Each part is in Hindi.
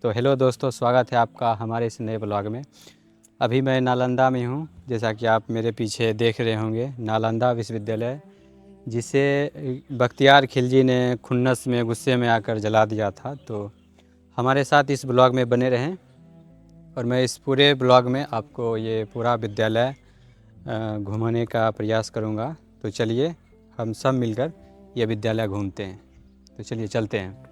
तो हेलो दोस्तों, स्वागत है आपका हमारे इस नए ब्लॉग में। अभी मैं नालंदा में हूँ, जैसा कि आप मेरे पीछे देख रहे होंगे। नालंदा विश्वविद्यालय, जिसे बख्तियार खिलजी ने खुन्नस में गुस्से में आकर जला दिया था। तो हमारे साथ इस ब्लॉग में बने रहें और मैं इस पूरे ब्लॉग में आपको ये पूरा विद्यालय घुमाने का प्रयास करूँगा। तो चलिए हम सब मिलकर ये विद्यालय घूमते हैं। तो चलिए चलते हैं।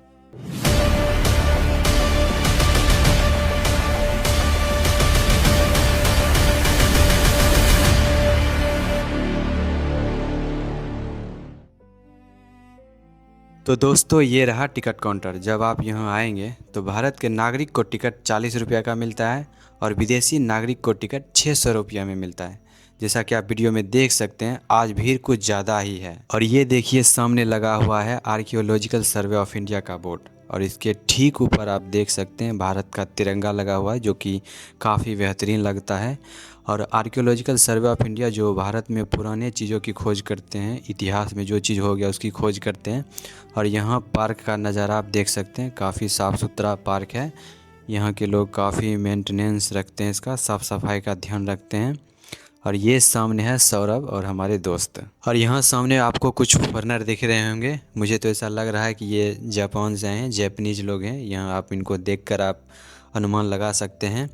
तो दोस्तों, ये रहा टिकट काउंटर। जब आप यहाँ आएंगे तो भारत के नागरिक को टिकट 40 रुपये का मिलता है और विदेशी नागरिक को टिकट 600 रुपये में मिलता है। जैसा कि आप वीडियो में देख सकते हैं, आज भीड़ कुछ ज़्यादा ही है। और ये देखिए, सामने लगा हुआ है आर्कियोलॉजिकल सर्वे ऑफ इंडिया का बोर्ड, और इसके ठीक ऊपर आप देख सकते हैं भारत का तिरंगा लगा हुआ है, जो कि काफ़ी बेहतरीन लगता है। और आर्कियोलॉजिकल सर्वे ऑफ इंडिया जो भारत में पुराने चीज़ों की खोज करते हैं, इतिहास में जो चीज़ हो गया उसकी खोज करते हैं। और यहाँ पार्क का नज़ारा आप देख सकते हैं, काफ़ी साफ़ सुथरा पार्क है। यहाँ के लोग काफ़ी मेंटेनेंस रखते हैं, इसका साफ़ सफाई का ध्यान रखते हैं। और ये सामने है सौरभ और हमारे दोस्त। और यहाँ सामने आपको कुछ फॉरेनर दिख रहे होंगे। मुझे तो ऐसा लग रहा है कि ये जापान से आए हैं, जैपनीज लोग हैं। यहाँ आप इनको देखकर आप अनुमान लगा सकते हैं।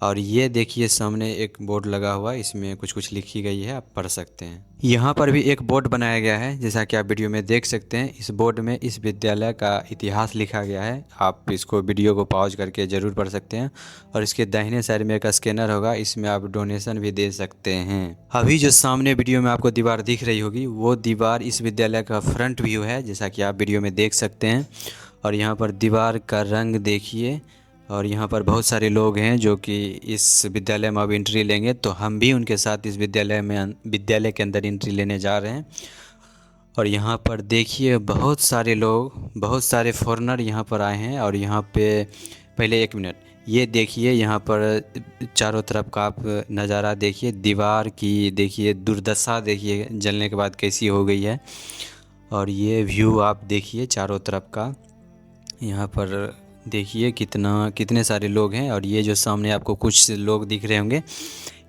और ये देखिए, सामने एक बोर्ड लगा हुआ है, इसमें कुछ कुछ लिखी गई है, आप पढ़ सकते हैं। यहाँ पर भी एक बोर्ड बनाया गया है, जैसा कि आप वीडियो में देख सकते हैं। इस बोर्ड में इस विद्यालय का इतिहास लिखा गया है। आप इसको वीडियो को पॉज करके ज़रूर पढ़ सकते हैं। और इसके दाहिने साइड में एक स्कैनर होगा, इसमें आप डोनेशन भी दे सकते हैं। अभी जो सामने वीडियो में आपको दीवार दिख रही होगी, वो दीवार इस विद्यालय का फ्रंट व्यू है, जैसा कि आप वीडियो में देख सकते हैं। और यहाँ पर दीवार का रंग देखिए। और यहाँ पर बहुत सारे लोग हैं जो कि इस विद्यालय में अब एंट्री लेंगे। तो हम भी उनके साथ इस विद्यालय के अंदर एंट्री लेने जा रहे हैं। और यहाँ पर देखिए, बहुत सारे लोग, बहुत सारे फॉरेनर यहाँ पर आए हैं। और यहाँ पे पहले एक मिनट, ये देखिए, यहाँ पर चारों तरफ का आप नज़ारा देखिए, दीवार की देखिए, दुर्दशा देखिए जलने के बाद कैसी हो गई है। और ये व्यू आप देखिए चारों तरफ का। यहाँ पर देखिए कितने सारे लोग हैं। और ये जो सामने आपको कुछ लोग दिख रहे होंगे,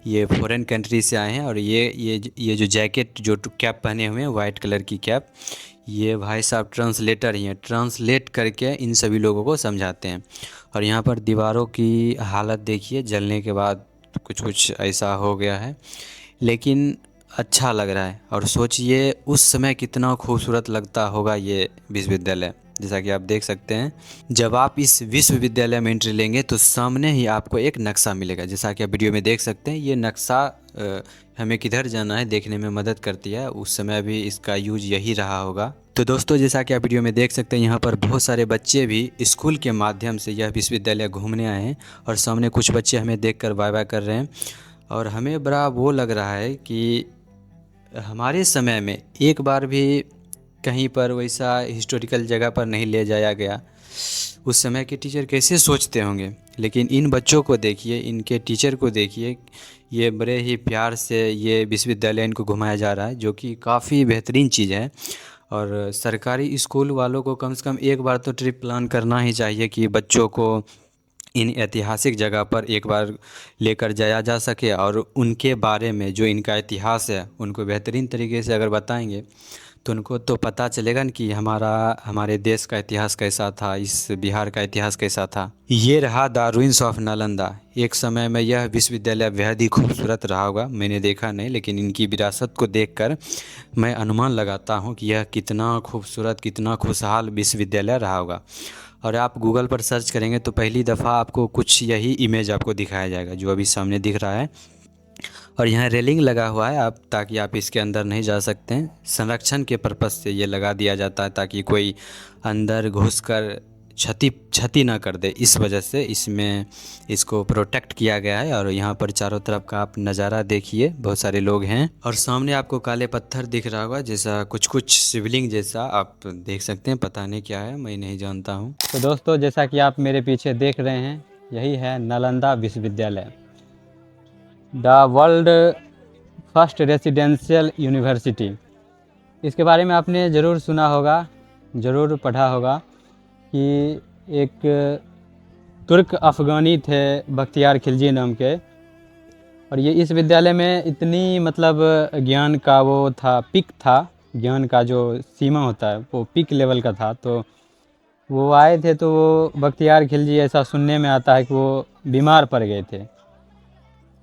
ये फॉरेन कंट्री से आए हैं। और ये जो जैकेट, जो कैप पहने हुए हैं, वाइट कलर की कैप, ये भाई साहब ट्रांसलेटर ही हैं। ट्रांसलेट करके इन सभी लोगों को समझाते हैं। और यहाँ पर दीवारों की हालत देखिए, जलने के बाद कुछ कुछ ऐसा हो गया है, लेकिन अच्छा लग रहा है। और सोचिए उस समय कितना खूबसूरत लगता होगा ये विश्वविद्यालय। जैसा कि आप देख सकते हैं, जब आप इस विश्वविद्यालय में एंट्री लेंगे तो सामने ही आपको एक नक्शा मिलेगा। जैसा कि आप वीडियो में देख सकते हैं, ये नक्शा हमें किधर जाना है देखने में मदद करती है। उस समय भी इसका यूज यही रहा होगा। तो दोस्तों, जैसा कि आप वीडियो में देख सकते हैं, यहाँ पर बहुत सारे बच्चे भी स्कूल के माध्यम से यह विश्वविद्यालय घूमने आए हैं। और सामने कुछ बच्चे हमें देखकर बाय बाय कर रहे हैं। और हमें बड़ा वो लग रहा है कि हमारे समय में एक बार भी कहीं पर वैसा हिस्टोरिकल जगह पर नहीं ले जाया गया। उस समय के टीचर कैसे सोचते होंगे। लेकिन इन बच्चों को देखिए, इनके टीचर को देखिए, ये बड़े ही प्यार से ये विश्वविद्यालय इनको घुमाया जा रहा है, जो कि काफ़ी बेहतरीन चीज़ है। और सरकारी स्कूल वालों को कम से कम एक बार तो ट्रिप प्लान करना ही चाहिए कि बच्चों को इन ऐतिहासिक जगह पर एक बार लेकर जाया जा सके। और उनके बारे में जो इनका इतिहास है उनको बेहतरीन तरीके से अगर बताएंगे तो उनको तो पता चलेगा न कि हमारे देश का इतिहास कैसा था, इस बिहार का इतिहास कैसा था। ये रहा द रुइंस ऑफ नालंदा। एक समय में यह विश्वविद्यालय बेहद ही खूबसूरत रहा होगा। मैंने देखा नहीं, लेकिन इनकी विरासत को देखकर मैं अनुमान लगाता हूँ कि यह कितना खूबसूरत, कितना खुशहाल विश्वविद्यालय रहा होगा। और आप गूगल पर सर्च करेंगे तो पहली दफ़ा आपको कुछ यही इमेज आपको दिखाया जाएगा, जो अभी सामने दिख रहा है। और यहाँ रेलिंग लगा हुआ है, ताकि आप इसके अंदर नहीं जा सकते हैं। संरक्षण के पर्पज़ से ये लगा दिया जाता है, ताकि कोई अंदर घुसकर क्षति ना कर दे। इस वजह से इसमें इसको प्रोटेक्ट किया गया है। और यहाँ पर चारों तरफ का आप नज़ारा देखिए, बहुत सारे लोग हैं। और सामने आपको काले पत्थर दिख रहा होगा, जैसा कुछ शिवलिंग जैसा आप देख सकते हैं। पता नहीं क्या है, मैं नहीं जानता हूँ। तो दोस्तों, जैसा कि आप मेरे पीछे देख रहे हैं, यही है नालंदा विश्वविद्यालय, the world first residential university. इसके बारे में आपने ज़रूर सुना होगा, ज़रूर पढ़ा होगा कि एक तुर्क अफ़गानी थे बख्तियार खिलजी नाम के। और ये इस विद्यालय में इतनी मतलब ज्ञान का वो था, पिक था, ज्ञान का जो सीमा होता है वो पिक लेवल का था। तो वो आए थे तो वो बख्तियार खिलजी, ऐसा सुनने में आता है कि वो बीमार पड़ गए थे।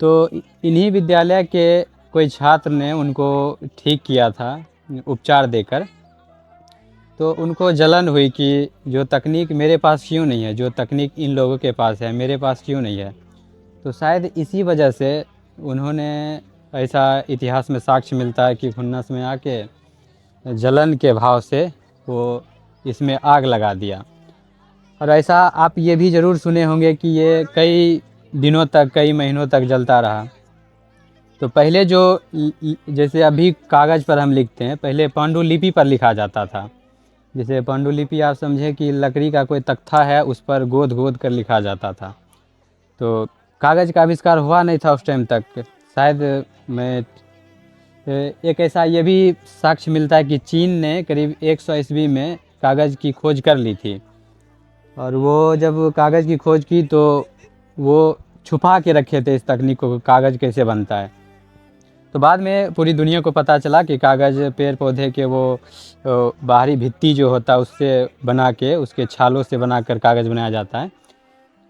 तो इन्हीं विद्यालय के कोई छात्र ने उनको ठीक किया था उपचार देकर। तो उनको जलन हुई कि जो तकनीक मेरे पास क्यों नहीं है, जो तकनीक इन लोगों के पास है मेरे पास क्यों नहीं है। तो शायद इसी वजह से उन्होंने, ऐसा इतिहास में साक्ष्य मिलता है कि खुन्नस में आके जलन के भाव से वो इसमें आग लगा दिया। और ऐसा आप ये भी ज़रूर सुने होंगे कि ये कई दिनों तक, कई महीनों तक जलता रहा। तो पहले जो जैसे अभी कागज़ पर हम लिखते हैं, पहले पांडुलिपि पर लिखा जाता था। जैसे पांडुलिपि आप समझे कि लकड़ी का कोई तख्ता है, उस पर गोद गोद कर लिखा जाता था। तो कागज़ का आविष्कार हुआ नहीं था उस टाइम तक शायद। मैं एक ऐसा ये भी साक्ष्य मिलता है कि चीन ने करीब 100 ईस्वी में कागज़ की खोज कर ली थी। और वो जब कागज़ की खोज की तो वो छुपा के रखे थे इस तकनीक को, कागज़ कैसे बनता है। तो बाद में पूरी दुनिया को पता चला कि कागज़ पेड़ पौधे के वो बाहरी भित्ति जो होता है उससे बना के, उसके छालों से बनाकर कागज़ बनाया जाता है।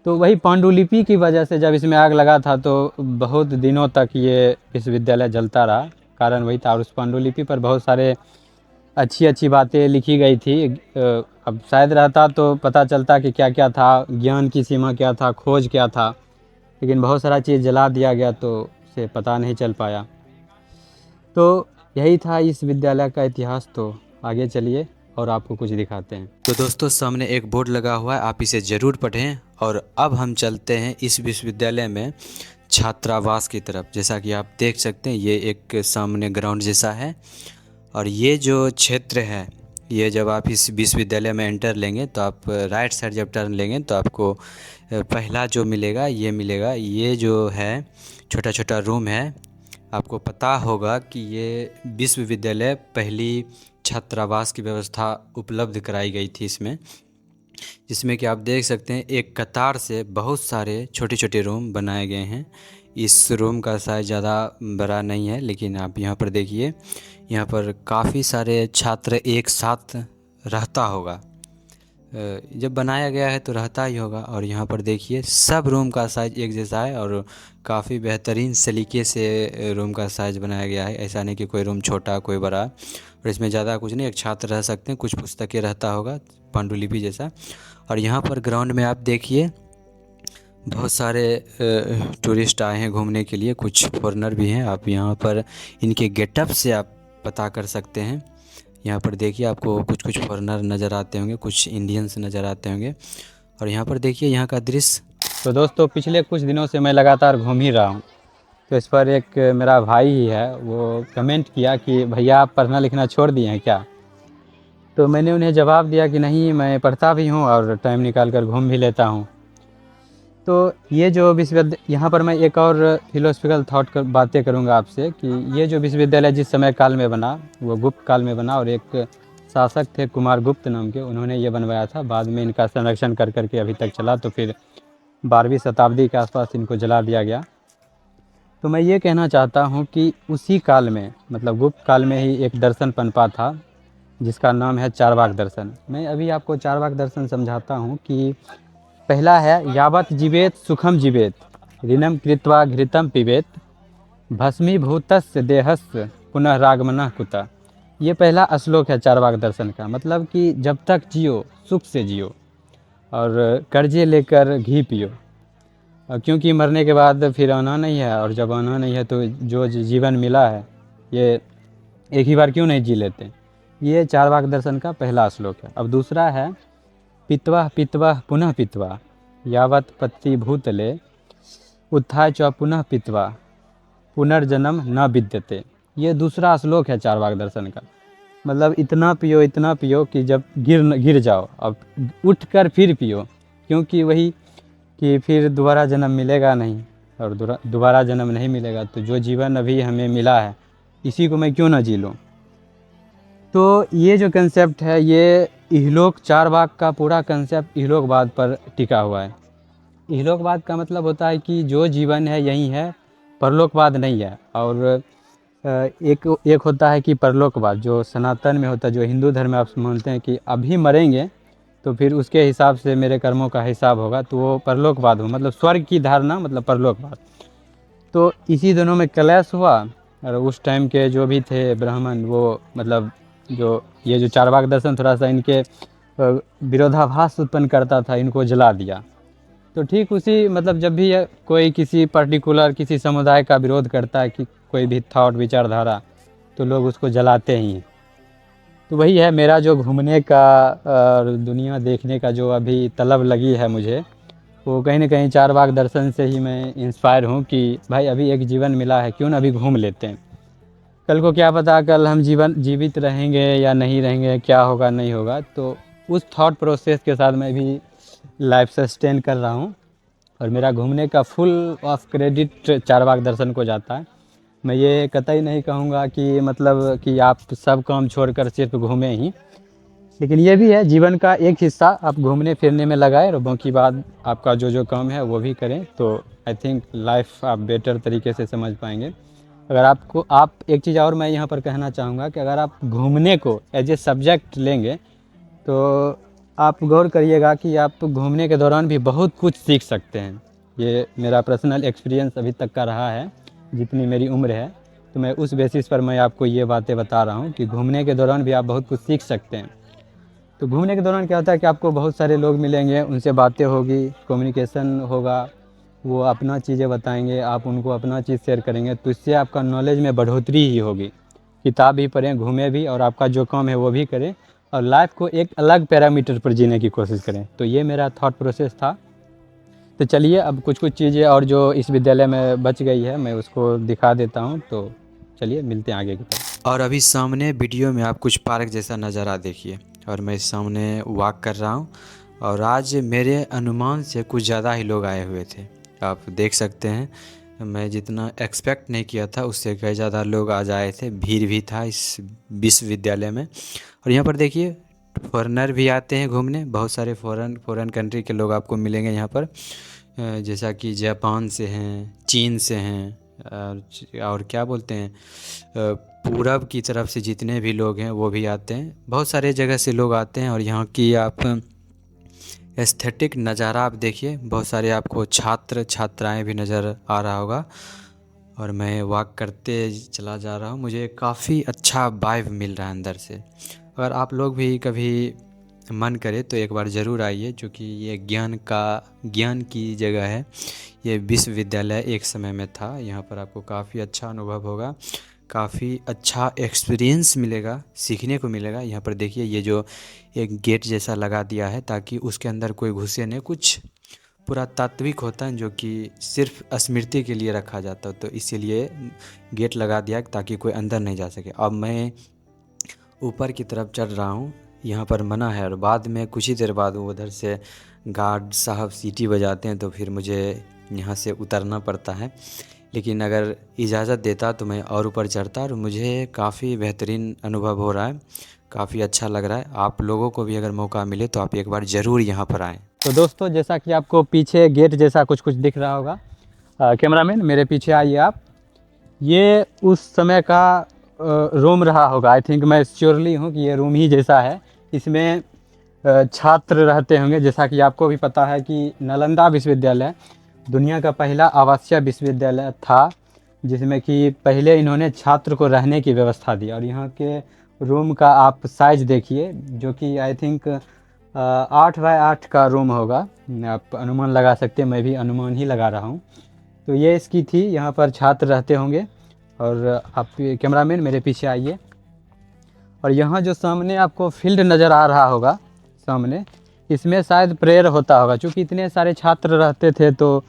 तो वही पांडुलिपि की वजह से जब इसमें आग लगा था तो बहुत दिनों तक ये विश्वविद्यालय जलता रहा। कारण वही था। और उस पांडुलिपि पर बहुत सारे अच्छी अच्छी बातें लिखी गई थी। अब शायद रहता तो पता चलता कि क्या क्या था, ज्ञान की सीमा क्या था, खोज क्या था। लेकिन बहुत सारा चीज़ जला दिया गया तो उसे पता नहीं चल पाया। तो यही था इस विद्यालय का इतिहास। तो आगे चलिए और आपको कुछ दिखाते हैं। तो दोस्तों सामने एक बोर्ड लगा हुआ है, आप इसे ज़रूर पढ़ें। और अब हम चलते हैं इस विश्वविद्यालय में छात्रावास की तरफ। जैसा कि आप देख सकते हैं ये एक सामने ग्राउंड जैसा है। और ये जो क्षेत्र है, ये जब आप इस विश्वविद्यालय में एंटर लेंगे तो आप राइट साइड जब टर्न लेंगे तो आपको पहला जो मिलेगा ये मिलेगा। ये जो है छोटा छोटा रूम है। आपको पता होगा कि ये विश्वविद्यालय पहली छात्रावास की व्यवस्था उपलब्ध कराई गई थी इसमें, जिसमें कि आप देख सकते हैं एक कतार से बहुत सारे छोटे छोटे रूम बनाए गए हैं। इस रूम का साइज़ ज़्यादा बड़ा नहीं है, लेकिन आप यहाँ पर देखिए, यहाँ पर काफ़ी सारे छात्र एक साथ रहता होगा। जब बनाया गया है तो रहता ही होगा। और यहाँ पर देखिए सब रूम का साइज़ एक जैसा है और काफ़ी बेहतरीन सलीके से रूम का साइज़ बनाया गया है। ऐसा नहीं कि कोई रूम छोटा कोई बड़ा। और इसमें ज़्यादा कुछ नहीं, एक छात्र रह सकते हैं, कुछ पुस्तकें रहता होगा पांडुलिपि जैसा। और यहाँ पर ग्राउंड में आप देखिए बहुत सारे टूरिस्ट आए हैं घूमने के लिए, कुछ फॉरेनर भी हैं। आप यहाँ पर इनके गेटअप से आप पता कर सकते हैं। यहाँ पर देखिए आपको कुछ कुछ फॉरेनर नज़र आते होंगे, कुछ इंडियंस नज़र आते होंगे। और यहाँ पर देखिए यहाँ का दृश्य। तो दोस्तों पिछले कुछ दिनों से मैं लगातार घूम ही रहा हूँ। तो इस पर एक मेरा भाई ही है, वो कमेंट किया कि भैया आप पढ़ना लिखना छोड़ दिए हैं क्या। तो मैंने उन्हें जवाब दिया कि नहीं, मैं पढ़ता भी हूँ और टाइम निकाल कर घूम भी लेता हूँ। तो ये जो विश्वविद्यालय, यहाँ पर मैं एक और फिलोसफिकल थाट कर बातें करूँगा आपसे कि ये जो विश्वविद्यालय जिस समय काल में बना वो गुप्त काल में बना। और एक शासक थे कुमार गुप्त नाम के, उन्होंने ये बनवाया था। बाद में इनका संरक्षण कर करके अभी तक चला। तो फिर 12वीं शताब्दी के आसपास इनको जला दिया गया। तो मैं ये कहना चाहता हूँ कि उसी काल में, मतलब गुप्त काल में ही एक दर्शन पनपा था जिसका नाम है चारवाक दर्शन। मैं अभी आपको चारवाक दर्शन समझाता हूँ कि पहला है यावत जीवेत सुखम जीवेत ऋणम कृत्वा घृतम पिबेत भस्मीभूतस्य देहस्य पुनः रागमनः कुतः। ये पहला श्लोक है चारवाक दर्शन का। मतलब कि जब तक जियो सुख से जियो और कर्जे लेकर घी पियो, क्योंकि मरने के बाद फिर आना नहीं है। और जब आना नहीं है तो जो जीवन मिला है ये एक ही बार क्यों नहीं जी लेते। ये चारवाक दर्शन का पहला श्लोक है। अब दूसरा है पित्वा पित्वा पुनः पित्वा यावत पत्ति भूतले उत्थाय च पुनः पित्वा पुनर्जन्म न विद्यते। ये दूसरा श्लोक है चारवाक दर्शन का। मतलब इतना पियो कि जब गिर जाओ, अब उठकर फिर पियो, क्योंकि वही कि फिर दोबारा जन्म मिलेगा नहीं। और दोबारा जन्म नहीं मिलेगा तो जो जीवन अभी हमें मिला है इसी को मैं क्यों ना जी लूँ। तो ये जो कंसेप्ट है ये इहलोक, चारवाक का पूरा कंसेप्ट इहलोकवाद पर टिका हुआ है। इहलोकवाद का मतलब होता है कि जो जीवन है यही है, परलोकवाद नहीं है। और एक एक होता है कि परलोकवाद जो सनातन में होता है, जो हिंदू धर्म में आप मानते हैं कि अभी मरेंगे तो फिर उसके हिसाब से मेरे कर्मों का हिसाब होगा, तो वो परलोकवाद हो, मतलब स्वर्ग की धारणा, मतलब परलोकवाद। तो इसी दोनों में क्लैश हुआ। और उस टाइम के जो भी थे ब्राह्मण, वो मतलब जो ये जो चारवाक दर्शन थोड़ा सा इनके विरोधाभास उत्पन्न करता था, इनको जला दिया। तो ठीक उसी मतलब जब भी कोई किसी पर्टिकुलर किसी समुदाय का विरोध करता है कि कोई भी थॉट विचारधारा, तो लोग उसको जलाते ही हैं। तो वही है मेरा जो घूमने का और दुनिया देखने का जो अभी तलब लगी है मुझे, वो कहीं ना कहीं चारबाग दर्शन से ही मैं इंस्पायर हूँ कि भाई अभी एक जीवन मिला है, क्यों ना अभी घूम लेते हैं। कल को क्या पता कल हम जीवित रहेंगे या नहीं रहेंगे, क्या होगा नहीं होगा। तो उस थॉट प्रोसेस के साथ मैं भी लाइफ सस्टेन कर रहा हूँ। और मेरा घूमने का फुल ऑफ क्रेडिट चारबाग दर्शन को जाता है। मैं ये कतई नहीं कहूँगा कि मतलब कि आप सब काम छोड़कर सिर्फ घूमें ही, लेकिन ये भी है जीवन का एक हिस्सा आप घूमने फिरने में लगाए, और बाकी बाद आपका जो काम है वो भी करें, तो आई थिंक लाइफ आप बेटर तरीके से समझ पाएंगे। अगर आपको एक चीज़ और मैं यहाँ पर कहना चाहूँगा कि अगर आप घूमने को एज ए सब्जेक्ट लेंगे, तो आप गौर करिएगा कि आप घूमने के दौरान भी बहुत कुछ सीख सकते हैं। ये मेरा पर्सनल एक्सपीरियंस अभी तक का रहा है, जितनी मेरी उम्र है। तो मैं उस बेसिस पर मैं आपको ये बातें बता रहा हूँ कि घूमने के दौरान भी आप बहुत कुछ सीख सकते हैं। तो घूमने के दौरान क्या होता है कि आपको बहुत सारे लोग मिलेंगे, उनसे बातें होगी, कम्युनिकेशन होगा, वो अपना चीज़ें बताएंगे, आप उनको अपना चीज़ शेयर करेंगे, तो इससे आपका नॉलेज में बढ़ोतरी ही होगी। किताब भी पढ़ें, घूमें भी, और आपका जो काम है वो भी करें, और लाइफ को एक अलग पैरामीटर पर जीने की कोशिश करें। तो ये मेरा थॉट प्रोसेस था। तो चलिए अब कुछ कुछ चीज़ें और जो इस विद्यालय में बच गई है मैं उसको दिखा देता हूँ। तो चलिए मिलते हैं आगे की तरफ। और अभी सामने वीडियो में आप कुछ पार्क जैसा नज़ारा देखिए, और मैं सामने वॉक कर रहा हूँ। और आज मेरे अनुमान से कुछ ज़्यादा ही लोग आए हुए थे, आप देख सकते हैं। मैं जितना एक्सपेक्ट नहीं किया था उससे कई ज़्यादा लोग आज आए थे, भीड़ भी था इस विश्वविद्यालय में। और यहाँ पर देखिए फॉरेनर भी आते हैं घूमने, बहुत सारे फॉरेन कंट्री के लोग आपको मिलेंगे यहाँ पर, जैसा कि जापान से हैं, चीन से हैं, और क्या बोलते हैं, पूरब की तरफ से जितने भी लोग हैं वो भी आते हैं। बहुत सारे जगह से लोग आते हैं। और यहाँ की आप एस्थेटिक नज़ारा आप देखिए, बहुत सारे आपको छात्र छात्राएं भी नज़र आ रहा होगा। और मैं वॉक करते चला जा रहा हूँ, मुझे काफ़ी अच्छा वाइब मिल रहा है अंदर से। अगर आप लोग भी कभी मन करे तो एक बार ज़रूर आइए, क्योंकि ये ज्ञान की जगह है। ये विश्वविद्यालय एक समय में था, यहाँ पर आपको काफ़ी अच्छा अनुभव होगा, काफ़ी अच्छा एक्सपीरियंस मिलेगा, सीखने को मिलेगा। यहाँ पर देखिए ये जो एक गेट जैसा लगा दिया है ताकि उसके अंदर कोई घुसे नहीं, कुछ पुरातात्विक होता है जो कि सिर्फ स्मृति के लिए रखा जाता है, तो इसीलिए गेट लगा दिया ताकि कोई अंदर नहीं जा सके। अब मैं ऊपर की तरफ चढ़ रहा हूँ, यहाँ पर मना है, और बाद में कुछ ही देर बाद उधर से गार्ड साहब सीटी बजाते हैं, तो फिर मुझे यहाँ से उतरना पड़ता है। लेकिन अगर इजाज़त देता तो मैं और ऊपर चढ़ता, और मुझे काफ़ी बेहतरीन अनुभव हो रहा है, काफ़ी अच्छा लग रहा है। आप लोगों को भी अगर मौका मिले तो आप एक बार ज़रूर यहाँ पर आएँ। तो दोस्तों जैसा कि आपको पीछे गेट जैसा कुछ कुछ दिख रहा होगा, कैमरामैन मेरे पीछे आइए आप। ये उस समय का रूम रहा होगा, आई थिंक, मैं श्योरली हूँ कि ये रूम ही जैसा है। इसमें छात्र रहते होंगे, जैसा कि आपको भी पता है कि नालंदा विश्वविद्यालय दुनिया का पहला आवासीय विश्वविद्यालय था, जिसमें कि पहले इन्होंने छात्र को रहने की व्यवस्था दी। और यहाँ के रूम का आप साइज देखिए, जो कि आई थिंक 8x8 का रूम होगा, आप अनुमान लगा सकते हैं, मैं भी अनुमान ही लगा रहा हूँ। तो ये इसकी थी, यहाँ पर छात्र रहते होंगे। और आप कैमरामैन मेरे पीछे आइए। और यहाँ जो सामने आपको फील्ड नज़र आ रहा होगा सामने, इसमें शायद प्रेयर होता होगा, क्योंकि इतने सारे छात्र रहते थे तो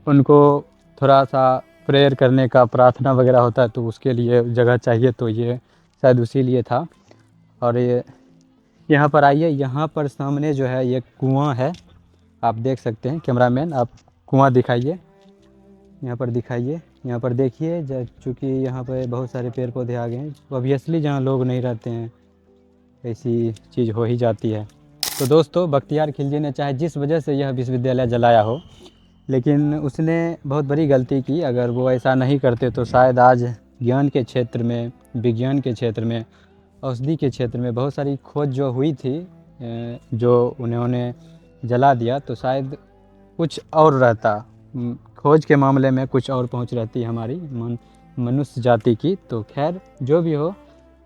उनको थोड़ा सा प्रेयर करने का, प्रार्थना वगैरह होता है, तो उसके लिए जगह चाहिए, तो ये शायद उसी लिए था। और ये यहाँ पर आइए, यहाँ पर सामने जो है ये कुआं है, आप देख सकते हैं। कैमरामैन आप कुआं दिखाइए, यहाँ पर दिखाइए, यहाँ पर देखिए। चूँकि यहाँ पर बहुत सारे पेड़ पौधे आ गए हैं, ऑब्वियसली जहाँ लोग नहीं रहते हैं ऐसी चीज़ हो ही जाती है। तो दोस्तों बख्तियार खिलजी ने चाहे जिस वजह से यह विश्वविद्यालय जलाया हो, लेकिन उसने बहुत बड़ी गलती की। अगर वो ऐसा नहीं करते तो शायद आज ज्ञान के क्षेत्र में, विज्ञान के क्षेत्र में, औषधि के क्षेत्र में बहुत सारी खोज जो हुई थी, जो उन्होंने जला दिया, तो शायद कुछ और रहता। खोज के मामले में कुछ और पहुंच रहती हमारी मनुष्य जाति की। तो खैर जो भी हो,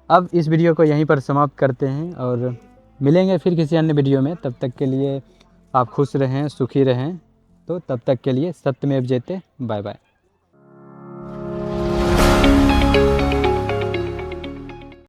अब इस वीडियो को यहीं पर समाप्त करते हैं और मिलेंगे फिर किसी अन्य वीडियो में। तब तक के लिए आप खुश रहें, सुखी रहें। तो तब तक के लिए सत्यमेव जयते। Bye bye.